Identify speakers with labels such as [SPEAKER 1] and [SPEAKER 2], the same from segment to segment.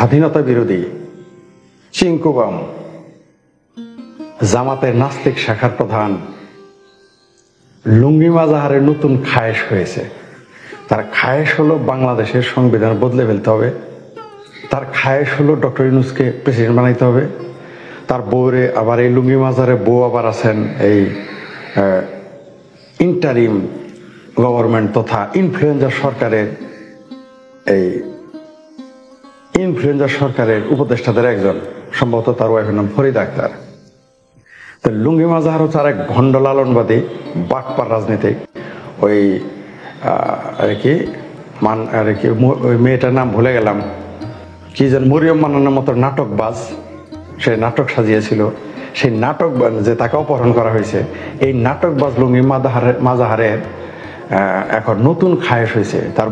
[SPEAKER 1] স্বাধীনতা বিরোধী চিঙ্কুবাম জামাতের নাস্তিক শাখার প্রধান লুঙ্গি মাজাহারের নতুন খায়েশ হয়েছে। তার খায়েশ হলো বাংলাদেশের সংবিধান বদলে ফেলতে হবে। তার খায়েশ হলো ডক্টর ইউনূসকে প্রেসিডেন্ট বানাইতে হবে। তার বউরে আবার এই লুঙ্গি মাজারে বউ আবার আছেন এই ইন্টারিম গভর্নমেন্ট তথা ইনফ্লুয়েঞ্জার সরকারের উপদেষ্টাদের একজন, সম্ভবত তার ওয়াইফের নাম ফরিদা আক্তার। তো লুঙ্গি মাজাহার হচ্ছে আরেক ভণ্ড লালনবাদী বাটপার রাজনীতিক। ওই ওই মেয়েটার নাম ভুলে গেলাম, কি যেন মরিয়ম মান্নানের মতো নাটকবাজ, সে নাটক সাজিয়েছিল। সেই নাটক যে তাকে অপহরণ করা হয়েছে, এই নাটকবাজ লুঙ্গি মাজাহারের এখন নতুন খায়েশ হয়েছে। তার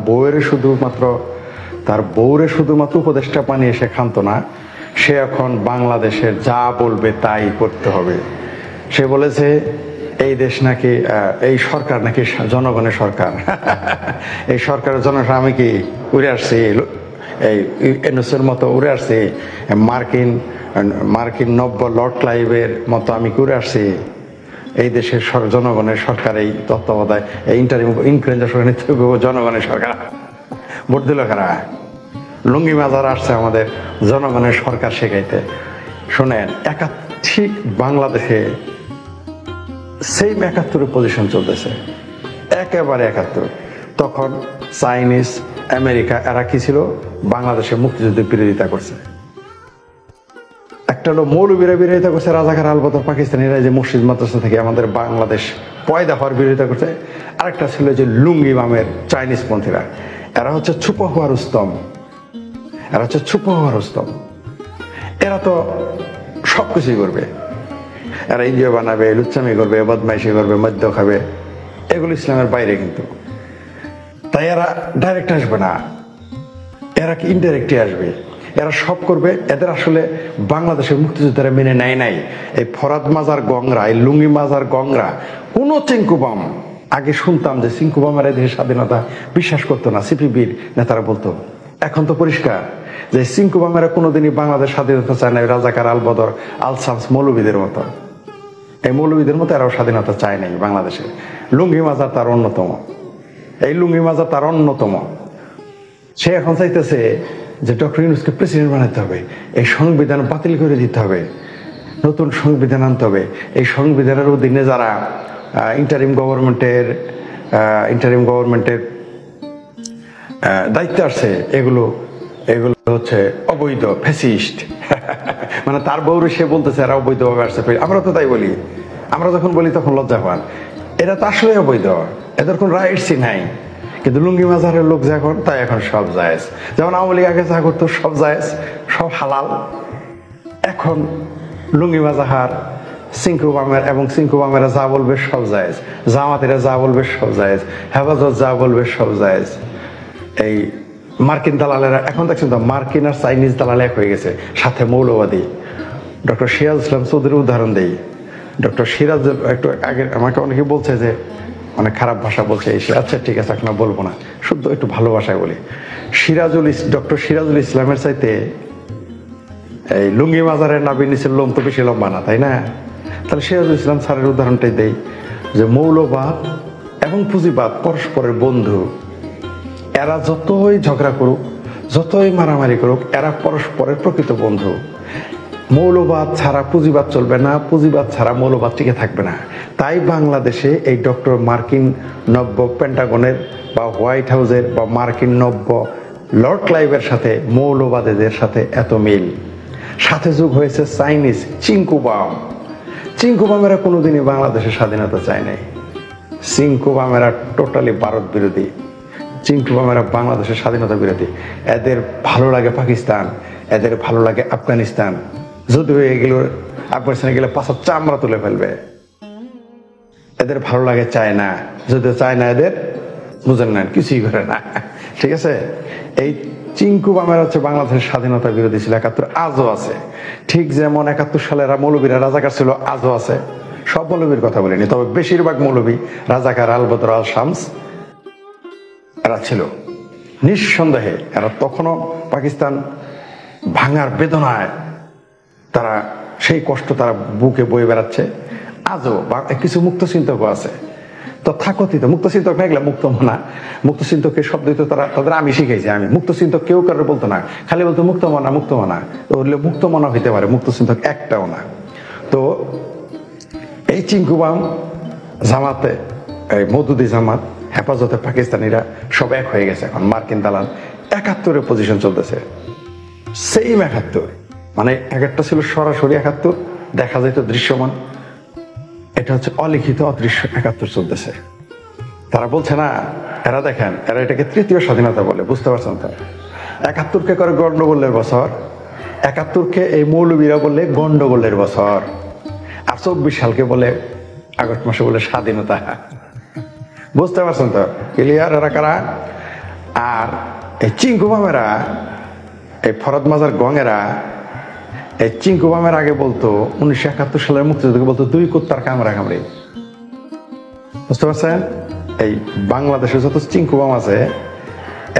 [SPEAKER 1] বউরে শুধুমাত্র উপদেষ্টা বানিয়ে সে ক্ষান্ত না, সে এখন বাংলাদেশের যা বলবে তাই করতে হবে। সে বলেছে এই দেশ নাকি, এই সরকার নাকি জনগণের সরকার। এই সরকারের জনগণ, আমি কি উড়ে আসছি এই ইউনূসের মতো উড়ে আসছি, মার্কিন নব্য লর্ড ক্লাইভের মতো আমি কি উড়ে আসছি? এই দেশের জনগণের সরকার, এই তত্ত্বাবধায় এই ইনফ্লুয়েঞ্জার সরকার, জনগণের সরকার। ভোট দিল কারা? লুঙ্গি মাজার আসছে আমাদের জনগণের সরকার শেখাইতে। শোনেন, ঠিক বাংলাদেশে সেম ৭১ পজিশন চলতেছে, একেবারে ৭১। তখন চাইনিজ, আমেরিকা এরা কি ছিল? বাংলাদেশের মুক্তিযুদ্ধের বিরোধিতা করছে। একটা হলো মৌলবীরা বিরোধিতা করছে, রাজাকার আলবদর পাকিস্তানিরা যে মসজিদ মাদ্রাসা থেকে আমাদের বাংলাদেশ পয়দা হওয়ার বিরোধিতা করছে। আরেকটা ছিল যে লুঙ্গি মামের চাইনিজ পন্থীরা, এরা হচ্ছে ছুপা হওয়ার স্তম্ভ। এরা তো সবকিছুই করবে, এরা ইন্ডিয়া বানাবে, লুচ্চামি করবে, বদমাইশি করবে, মদ্য খাবে, এগুলো ইসলামের বাইরে। কিন্তু তাই এরা ডাইরেক্ট আসবে না, এরা কি ইনডাইরেক্টলি আসবে, এরা সব করবে। এদের আসলে বাংলাদেশের মুক্তিযোদ্ধারা মেনে নেয় নাই এই ফরাদ মাজার গংরা, এই লুঙ্গি মাজার গংরা কোনো চিঙ্কুবাম। আগে শুনতাম যে চিঙ্কুবামের দেশের স্বাধীনতা বিশ্বাস করতো না, সিপিবির নেতারা বলতো। এখন তো পরিষ্কার যে চিঙ্কুবামেরা কোনোদিনই বাংলাদেশ স্বাধীনতা চায় না। রাজাকার আলবদর, আলসামস, মৌলবীদের মতো, এই মৌলবীদের মতো এরাও স্বাধীনতা চায় নাই বাংলাদেশে। লুঙ্গি মাজার তার অন্যতম, এই লুঙ্গি মাজার তার অন্যতম। সে এখন চাইতেছে যে ডক্টর ইউনূসকে প্রেসিডেন্ট বানাতে হবে, এই সংবিধান বাতিল করে দিতে হবে, নতুন সংবিধান আনতে হবে। এই সংবিধানের অধীনে যারা ইন্টারিম গভর্নমেন্টের দায়িত্বে আসছে, এগুলো হচ্ছে অবৈধ, ফ্যাসিস্ট। মানে তার বউরে সে বলতেছে এরা অবৈধভাবে আসছে। আমরা তো তাই বলি, আমরা যখন বলি তখন লজ্জা পান। এরা তো আসলে অবৈধ, এদের কোনো রাইটসই নাই। কিন্তু লুঙ্গি মাজারের লোক যখন, তাই এখন সব জায়েজ। যেমন আওয়ামী লীগ আগে যা করতো সব জায়েজ, সব হালাল। এখন লুঙ্গি মাজাহার, চিঙ্কুবামেরা যা বলবে সব জায়েজ, জামাতিরা যা বলবে সব জায়েজ, হেফাজত যা বলবে সব জায়েজ। এই মার্কিন দালালেরা এখন দেখছেন তো, মার্কিন আর চাইনিজ দালাল এক হয়ে গেছে, সাথে মৌলবাদী। ডক্টর সিরাজ ইসলাম চৌধুরীর উদাহরণ দেই। ডক্টর সিরাজ একটু আগে আমাকে অনেকে বলছে যে অনেক খারাপ ভাষা বলছে, আচ্ছা ঠিক আছে, এখন বলবো না, শুদ্ধ একটু ভালো ভাষায় বলি। ডক্টর সিরাজুল ইসলামের চাইতে এই লুঙ্গি মাজারের নাবির নিচের লোম তো বেশি লম্বা না, তাই না? তাহলে সিরাজুল ইসলাম স্যারের উদাহরণটাই দেই যে মৌলবাদ এবং পুঁজিবাদ পরস্পরের বন্ধু। এরা যতই ঝগড়া করুক, যতই মারামারি করুক, এরা পরস্পরের প্রকৃত বন্ধু। মৌলবাদ ছাড়া পুঁজিবাদ চলবে না, পুঁজিবাদ ছাড়া মৌলবাদ টিকে থাকবে না। তাই বাংলাদেশে এই ডক্টর মার্কিন নব্য পেন্টাগনের বা হোয়াইট হাউসের বা মার্কিন নব্য লর্ড ক্লাইভের সাথে মৌলবাদীদের সাথে এত মিল। সাথে যোগ হয়েছে চাইনিজ চিঙ্কুবামেরা কোনোদিনই বাংলাদেশের স্বাধীনতা চায় নাই। চিঙ্কুবামেরা টোটালি ভারত বিরোধী, চিঙ্কুবামেরা বাংলাদেশের স্বাধীনতা বিরোধী। এদের ভালো লাগে পাকিস্তান, এদের ভালো লাগে আফগানিস্তান। যদিও এগুলো আফগানিস্তানে গেলে পাশার চামড়া তুলে ফেলবে। এদের ভালো লাগে চায়না, যদিও চায়না এদের বুঝেন না, কিছুই করে না। ঠিক আছে, এই চিঙ্কুবামেরা হচ্ছে বাংলাদেশের স্বাধীনতা বিরোধী ছিল ৭১, আজও আছে। ঠিক যেমন ৭১ সালে মৌলবীরা রাজাকার ছিল, আজও আছে। সব মৌলবীর কথা বলিনি, তবে বেশিরভাগ মৌলবী রাজাকার, আলবদর, আল শামস এরা ছিল। নিঃসন্দেহে এরা তখনও পাকিস্তান ভাঙার বেদনায় তারা সেই কষ্ট তারা বুকে বয়ে বেড়াচ্ছে। আজও কিছু মুক্ত চিন্তকও আছে, তথাকথিত মুক্ত চিন্তক না, এগুলা মুক্ত মনা। মুক্ত চিন্তকের শব্দ তো তাদের আমি শিখেছি। আমি মুক্ত চিন্তক কেউ কারো বলতো না, খালি বলতো মুক্ত মনা মুক্ত মনা। তো মুক্ত মনা হইতে পারে, মুক্ত চিন্তক একটাও না। তো এই চিঙ্কুবাম জামাতে, এই মওদুদি জামাত, হেফাজতে পাকিস্তানিরা সব এক হয়ে গেছে। এখন মার্কিন দালাল ৭১-এর পজিশন চলতেছে, সেম ৭১। মানে একটা ছিল সরাসরি ৭১, দেখা যেত দৃশ্যমান। এটা হচ্ছে অলিখিত অদৃশ্য ৭১ চলতেছে। তারা বলছে না, এরা দেখেন, এরা এটাকে তৃতীয় স্বাধীনতা বলে, বুঝতে পারছেন তো? ৭১কে করে গন্ডগোলের বছর, ৭১কে এই মৌলবীরা বলে গন্ডগোলের বছর, আর ২৪ সালকে বলে আগস্ট মাসে বলে স্বাধীনতা। বুঝতে পারছেন তো? ক্লিয়ার? এরা কারা? আর এই চিঙ্কুবামেরা, এই ফরদ মাজার গঙেরা, এই চিঙ্কুবামের আগে বলতো ১৯৭১ সালের মুক্তিযুদ্ধকে বলতো দুই কুত্তার কামড়া কামড়ি। বুঝতে পারছেন? এই বাংলাদেশে যত চিঙ্কুবাম আছে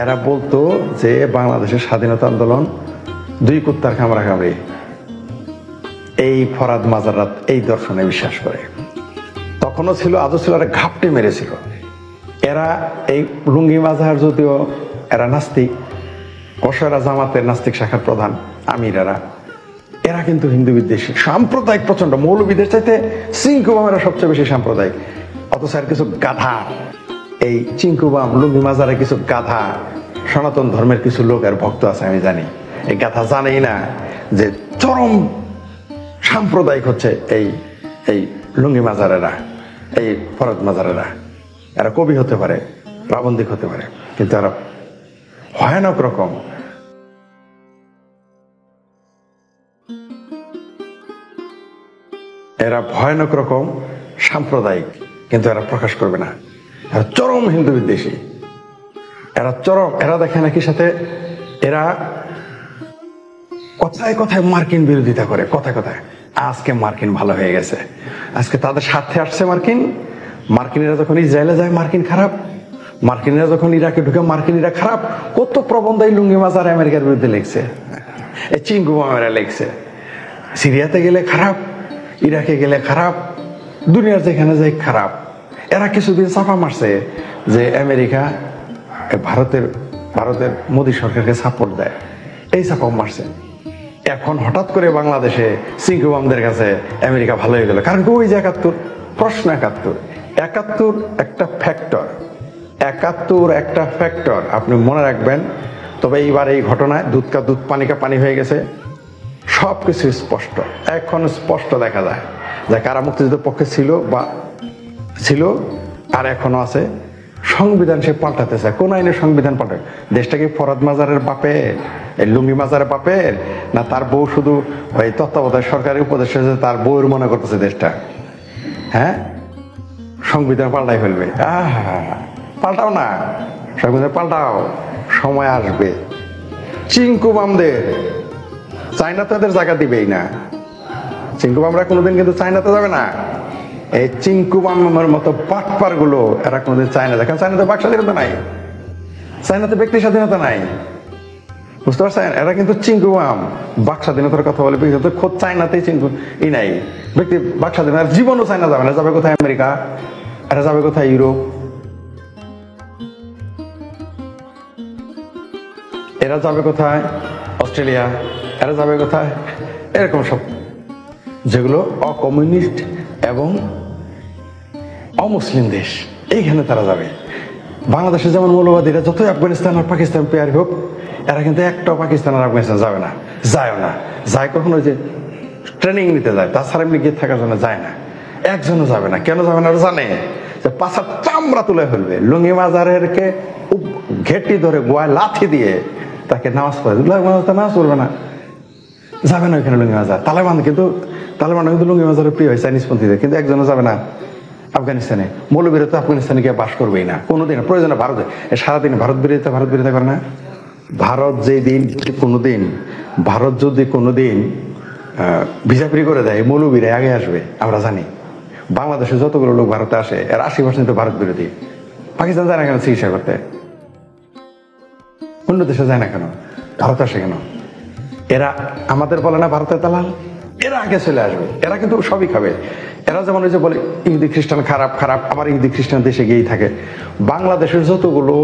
[SPEAKER 1] এরা বলতো যে বাংলাদেশের স্বাধীনতা আন্দোলন দুই কুত্তার কামড়া কামড়ি। এই ফরাদ মাজারাত এই দর্শনে বিশ্বাস করে। তখনও ছিল, আজও ছিল, এরা ঘাপটে মেরেছিল। এরা এই লুঙ্গি মাজার, যদিও এরা নাস্তিক, অবশ্যই জামাতের নাস্তিক শাখার প্রধান আমিরেরা, এরা কিন্তু হিন্দু বিদ্বেষী, সাম্প্রদায়িক প্রচন্ড। মৌলবীদের চাইতে চিঙ্কুবামেরা সবচেয়ে বেশি সাম্প্রদায়িক। অথচ আর কিছু গাধা, এই চিঙ্কুবাম লুঙ্গি মাজারে কিছু গাধা সনাতন ধর্মের কিছু লোক আর ভক্ত আছে, আমি জানি। এই গাধা জানেই না যে চরম সাম্প্রদায়িক হচ্ছে এই লুঙ্গি মাজারেরা, এই ফরদ মাজারেরা। এরা কবি হতে পারে, প্রাবন্ধিক হতে পারে, কিন্তু এরা ভয়ানক রকম সাম্প্রদায়িক, কিন্তু এরা প্রকাশ করবে না। এরা চরম হিন্দু বিদ্বেষী, এরা চরম। এরা দেখে নাকি সাথে এরা কথায় কথায় মার্কিন বিরোধিতা করে, কথায় কথায়। আজকে মার্কিন ভালো হয়ে গেছে, আজকে তাদের স্বার্থে আসছে মার্কিন। মার্কিনীরা যখন ইসরায়েলে যায় মার্কিন খারাপ, মার্কিনীরা যখন ইরাকে ঢুকে মার্কিনীরা খারাপ। কত প্রবন্ধ এই লুঙ্গি মাজার আমেরিকার বিরুদ্ধে লিখছে, এই চিঙ্কুবামেরা লিখছে। সিরিয়াতে গেলে খারাপ, ইরাকে গেলে খারাপ, দুনিয়ার যেখানে যাই খারাপ। এরা কিছুদিন চাপা মারছে যে আমেরিকা ভারতের মোদী সরকারকে সাপোর্ট দেয়, এই চাপা মারছে। এখন হঠাৎ করে বাংলাদেশে চিঙ্কুবামদের কাছে আমেরিকা ভালো হয়ে গেল, কারণ ওই যে ৭১ প্রশ্ন। ৭১ একটা ফ্যাক্টর, ৭১ একটা ফ্যাক্টর, আপনি মনে রাখবেন। তবে এইবার এই ঘটনায় দুধ কা দুধ পানি কা পানি হয়ে গেছে, সবকিছু স্পষ্ট। এখন স্পষ্ট দেখা যায় যে কারা মুক্তিযুদ্ধের পক্ষে ছিল আর এখনো আছে। সংবিধান সে পাল্টাতে চায়, কোন আইনে সংবিধান পাল্টায়? দেশটা কি ফরদ মাজারের বাপের, এই লুঙ্গি মাজারের বাপের, না তার বউ শুধু ওই তত্ত্বাবধায়ক সরকারের উপদেষ্টা তার বউর মনে করতেছে দেশটা? হ্যাঁ, সংবিধান পাল্টাই ফেলবে। পাল্টাও না, সংবিধান পাল্টাও, সময় আসবে। চিঙ্কুবামদের চায়না তো এদের জায়গা দিবেই না। চিঙ্কুবামরা কোনোদিন কিন্তু চায়নাতে যাবে না। এই চিঙ্কুবামের মতো পাটপার গুলো এরা কোনোদিন চায়না, দেখেন চায়নাতে বাক স্বাধীনতা নাই, চায়নাতে ব্যক্তি স্বাধীনতা নাই। বুঝতে পারছেন? এরা কিন্তু চিঙ্কুবাম বাক স্বাধীনতার কথা বলে, খোদ চায়নাতেই নাই ব্যক্তি বাক স্বাধীনতা। জীবনও চায়না যাবে না, যাবে কোথায়? আমেরিকা। এরা যাবে কোথায়? ইউরোপ। এরা যাবে কোথায়? অস্ট্রেলিয়া। এরা যাবে কোথায়? এরকম সব যেগুলো অকমিউনিস্ট এবং অমুসলিম দেশ, এইখানে তারা যাবে। বাংলাদেশে যেমন মৌলবাদীরা যতই আফগানিস্তান আর পাকিস্তান পেয়ার হোক, এরা কিন্তু একটাও পাকিস্তান আর আফগানিস্তান যাবে না, যায়ও না। যায় কখনো যে ট্রেনিং নিতে যায়, তাছাড়া এমনি গিয়ে থাকার জন্য যায় না। একজনও যাবে না। কেন যাবে না? ওরা জানে যে পাছার চামড়া তুলে ফেলবে। লুঙ্গি মাজারেরকে ঘেটি ধরে গোয়ায় লাথি দিয়ে তাকে নামাজ পড়ে, নামাজ পড়বে না, যাবে না ওইখানে লুঙ্গি মাজার। তালেবান কিন্তু লুঙ্গি মাজারের প্রিয় হয় চাইনিজপন্থীদের, কিন্তু একজনও যাবে না আফগানিস্তানে। মৌলবীরা তো আফগানিস্তানে গিয়ে বাস করবেই না কোনোদিন। প্রয়োজনে ভারতে সারাদিন ভারত বিরোধিতা করে না। ভারত যদি কোনোদিন ভিসা ফ্রি করে দেয়, মৌলবীরা আগে আসবে, আমরা জানি। বাংলাদেশে যতগুলো লোক ভারতে আসে এর ৮০% ভারত বিরোধী। পাকিস্তান যায় না কেন চিকিৎসা করতে? অন্য দেশে যায় না কেন? ভারত আসে কেন? এরা আমাদের বলে না ভারতের দালাল, এরা আগে চলে আসবে, এরা কিন্তু সবই খাবে। এরা যেমন ওই যে বলে ইহুদি খ্রিস্টান খারাপ খারাপ, আবার ইহুদি খ্রিস্টান দেশে গিয়েই থাকে। বাংলাদেশের যতগুলো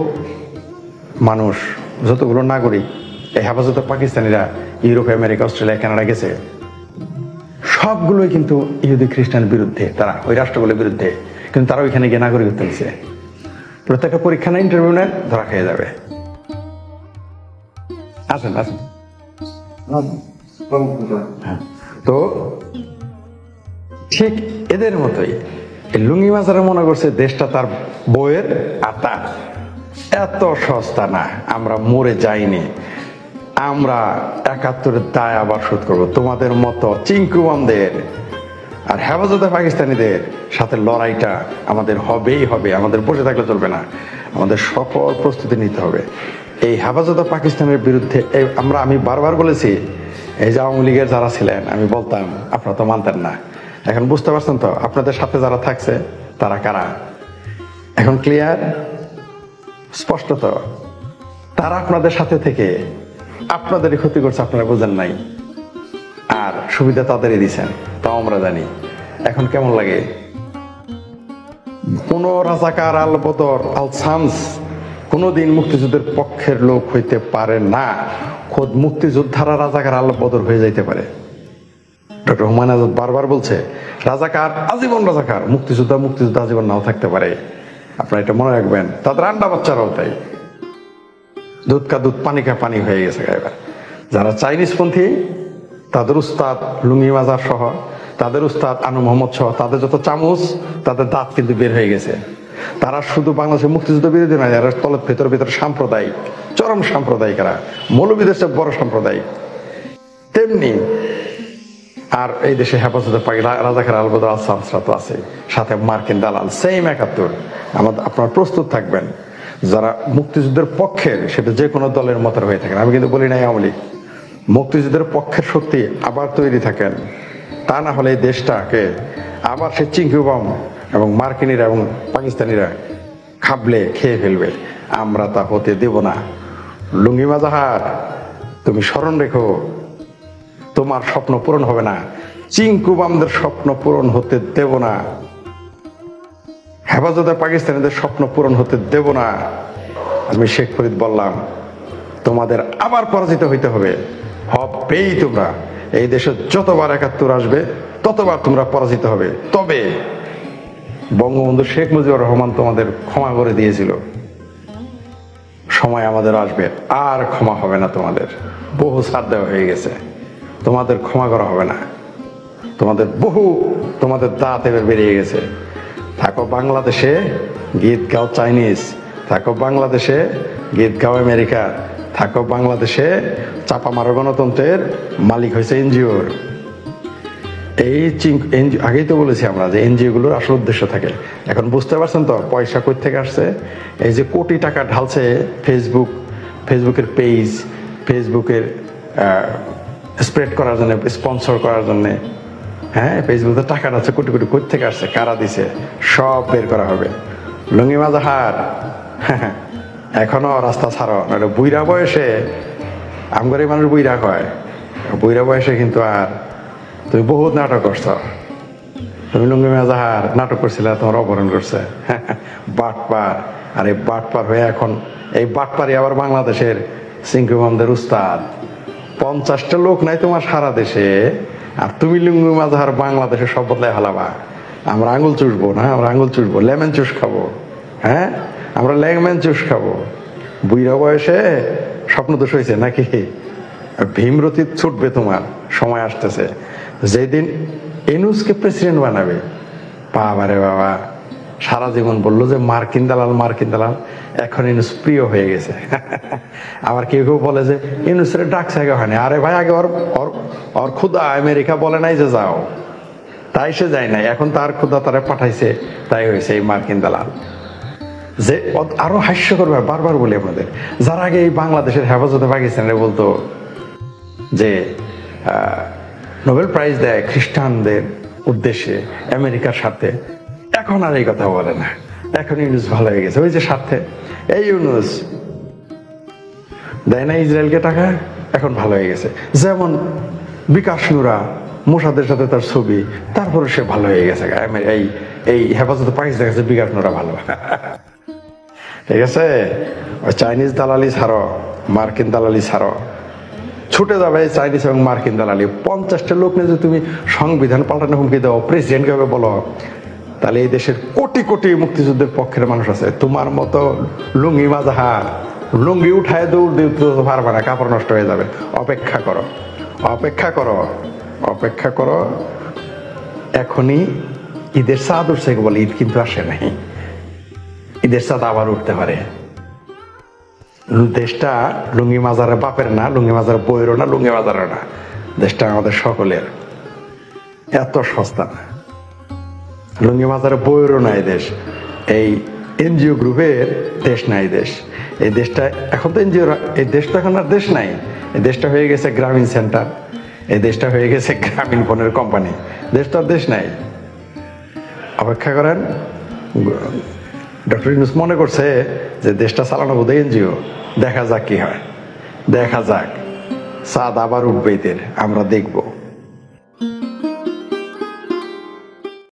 [SPEAKER 1] মানুষ, যতগুলো নাগরিক এই হেফাজতে পাকিস্তানিরা ইউরোপ, আমেরিকা, অস্ট্রেলিয়া, কানাডা গেছে, সবগুলোই কিন্তু ইহুদি খ্রিস্টান বিরুদ্ধে, তারা ওই রাষ্ট্রগুলোর বিরুদ্ধে, কিন্তু তারা ওইখানে গিয়ে নাগরিকত্ব নিচ্ছে। প্রত্যেকটা পরীক্ষা না ইন্টারভিউ নেন, ধরা খেয়ে যাবে। আসেন আসেন। হ্যাঁ, তো ঠিক এদের মতোই লুঙ্গি মাজারে মনে করছে দেশটা তার বইয়ের আতা। এত সস্তা না, আমরা মরে যাইনি, আমরা ৭১-এর দায় আবার শোধ করবো। তোমাদের মতো চিঙ্কুবামদের আর হেফাজতে পাকিস্তানিদের সাথে লড়াইটা আমাদের হবেই হবে, আমাদের বসে থাকলে চলবে না, আমাদের সকল প্রস্তুতি নিতে হবে। এই হেফাজতে পাকিস্তানের বিরুদ্ধে আমি বারবার বলেছি, এই যে আওয়ামী লীগের যারা ছিলেন, আমি বলতাম আপনারা তো মানতেন না, এখন বুঝতে পারছেন তো আপনাদের সাথে যারা থাকছে তারা কারা? এখন ক্লিয়ার, স্পষ্ট তো? তারা আপনাদের সাথে থেকে আপনাদেরই ক্ষতি করছে, আপনারা বোঝেন নাই, আর সুবিধা তাদেরই দিচ্ছেন, তাও আমরা জানি। এখন কেমন লাগে? কোন রাজাকার আল বদর আল শামস কোনদিন মুক্তিযুদ্ধের পক্ষের লোক হইতে পারে না। খোদ মুক্তিযোদ্ধারা রাজাকার আল বদর হয়ে যাইতে পারে। ডক্টর হুমায়ুন আজাদ বারবার বলছে রাজাকার আজীবন রাজাকার, মুক্তিযোদ্ধা আজীবন নাও থাকতে পারে। আপনারা এটা মনে রাখবেন। তাদের আন্ডা বাচ্চারাও তাই, দুধ কা দুধ পানি কা পানি হয়ে গেছে এবার। যারা চাইনিজ পন্থী, তাদের উস্তাদ লুঙ্গি মাজার সহ, তাদের উস্তাদ আনু মোহাম্মদ সহ, তাদের যত চামচ, তাদের দাঁত কিন্তু বের হয়ে গেছে। তারা শুধু বাংলাদেশের মুক্তিযুদ্ধ বিরোধী নয়, এরা তলের ভেতর সাম্প্রদায়িক, চরম সাম্প্রদায়িক, এরা মৌলবীদের চেয়ে বড় সাম্প্রদায়িক। তেমনি আর এই দেশে হেফাজতে রাজাকার আল বদর আল শামসরা তো আছে, সাথে মার্কিন দালাল, সেম ৭১। আপনারা প্রস্তুত থাকবেন। যারা মুক্তিযুদ্ধের পক্ষের, সেটা যে কোনো দলের মতের হয়ে থাকেন, আমি কিন্তু বলি নাই আওয়ামী লীগ, মুক্তিযুদ্ধের পক্ষের শক্তি আবার তৈরি থাকেন। তা না হলে এই দেশটাকে আবার সে চিঙ্কুবাম এবং মার্কিনিরা এবং পাকিস্তানিরা খাবলে খেয়ে ফেলবে। আমরা তা হতে দেব না। লুঙ্গি মাজাহার, তুমি স্মরণ রেখো, তোমার স্বপ্ন পূরণ হবে না, চিঙ্কুবামদের স্বপ্ন পূরণ হতে দেব না, হেফাজতে পাকিস্তানিদের স্বপ্ন পূরণ হতে দেব না। আমি শেখ ফরিদ বললাম, তোমাদের আবার পরাজিত হইতে হবে, হবেই। তোমরা এই দেশে যতবার ৭১ আসবে ততবার তোমরা পরাজিত হবে। তবে বঙ্গবন্ধু শেখ মুজিবুর রহমান তোমাদের ক্ষমা করে দিয়েছিল, সময় আমাদের আসবে, আর ক্ষমা হবে না তোমাদের। বহু ছাড় দেওয়া হয়ে গেছে, তোমাদের ক্ষমা করা হবে না। তোমাদের দাঁত এবার বেরিয়ে গেছে। থাকো বাংলাদেশে, গীত গাও চাইনিজ, থাকো বাংলাদেশে, গীত গাও আমেরিকা, থাকো বাংলাদেশে, চাপা মারো গণতন্ত্রের মালিক হয়েছে এনজিওর। এই আগেই তো বলেছি আমরা যে এনজিও গুলোর আসল উদ্দেশ্য থাকে। এখন বুঝতে পারছেন তো পয়সা কই থেকে আসছে? এই যে কোটি টাকা ঢালছে ফেসবুকের পেজ, ফেসবুকের স্প্রেড করার জন্য, স্পন্সর করার জন্য। হ্যাঁ, ফেসবুকে টাকা আছে কোটি কোটি, কই থেকে আসছে, কারা দিছে, সব বের করা হবে। লুঙ্গি মাজাহার এখনো রাস্তা ছাড়ো, নইলে বুইরা বয়সে, আমগরে মানুষ বুইরা কয়, বুইরা বয়সে কিন্তু আর তুমি বহুত নাটক করছ। তুমি লুঙ্গি মাজাহার নাটক করছিলে, তোমার অপহরণ করছে বাটপার। আর এই বাটপার হয়ে এখন এই বাটপারি আবার বাংলাদেশের চিঙ্কুবামদের উস্তাদ। ৫০টা লোক নাই তোমার সারা দেশে, আর তুমি লুঙ্গি মাজাহার বাংলাদেশে সব বদলায় হালাবা। আমরা আঙুল চুষবো না, আমরা আঙুল চুষবো, লেমন চুষ খাবো। হ্যাঁ, আমরা লেমন চুষ খাবো। বুইরা বয়সে স্বপ্ন দোষ হয়েছে নাকি? ভীমরতি ছুটবে, তোমার সময় আসতেছে। যেদিন ইউনূসকে প্রেসিডেন্ট বানাবে, বাবা রে বাবা, সারা জীবন বললো যে মার্কিন দালাল, এখন ইউনূস প্রিয় হয়ে গেছে। আবার কেউ কেউ বলে যে ইউনূসের ডাকছে আগে হয়নি। আরে ভাই, আগে ওর ক্ষুদা আমেরিকা বলে নাই যে যাও, তাই সে যায় নাই, এখন তার ক্ষুদা তারা পাঠাইছে, তাই হয়েছে এই মার্কিন দালাল। যে আরো হাস্যকর বারবার বলি আমাদের, যারা আগে এই বাংলাদেশের হেফাজতে পাকিস্তানে বলতো যে নোবেল প্রাইজ দেয় খ্রিস্টানদের উদ্দেশ্যে আমেরিকার স্বার্থে, এখন আর এই কথা বলে না। এখন ইউনূস ভালো হয়ে গেছে, ওই যে স্বার্থে। এই ইউনূস দেয় না ইসরায়েলকে টাকা, এখন ভালো হয়ে গেছে। যেমন বিকাশ নুরা, মোসাদের সাথে তার ছবি, তারপরে সে ভালো হয়ে গেছে। এই এই হেফাজতে পাকিস্তান কাছে বিকাশ নুরা ভালো। ঠিক আছে, ওই চাইনিজ দালালি ছাড়ো, মার্কিন দালালি ছাড়ো, ছুটে যাবে চাইনিজ এবং মার্কিন দালালি। 50টা লোক নিয়ে যদি তুমি সংবিধান পাল্টানোর হুমকি দাও, প্রেসিডেন্টকে হবে বলো, তাহলে এই দেশের কোটি কোটি মুক্তিযুদ্ধের পক্ষের মানুষ আছে। তোমার মতো লুঙ্গি মাজাহার লুঙ্গি উঠায় দৌড় দিতে পারবে না, কাপড় নষ্ট হয়ে যাবে। অপেক্ষা করো, অপেক্ষা করো, অপেক্ষা করো। এখনই ঈদের চাঁদ উঠছে বলে, ঈদ কিন্তু আসে নাই। ঈদের চাঁদ আবার উঠতে পারে। দেশটা লুঙ্গি মাজারের বাপের না, লুঙ্গি মাজার বইয়েরও না, লুঙ্গি মাজারের না, দেশটা আমাদের সকলের। এত সস্তা না, লুঙ্গি মাজারের বইয়েরও না এই দেশ। এই এনজিও গ্রুপের দেশ না এই দেশ। এই দেশটা এখন তো এনজিও, এই দেশটা এখন আর দেশ নাই। এই দেশটা হয়ে গেছে গ্রামীণ সেন্টার, এই দেশটা হয়ে গেছে গ্রামীণ ফোনের কোম্পানি। দেশটা আর দেশ নাই। অপেক্ষা করেন। ডক্টর ইউনূস মনে করছে যে দেশটা চালানো বোধহয় এনজিও। দেখা যাক কি হয়, দেখা যাক। চাঁদ আবার উঠবে ঈদের, আমরা দেখবো।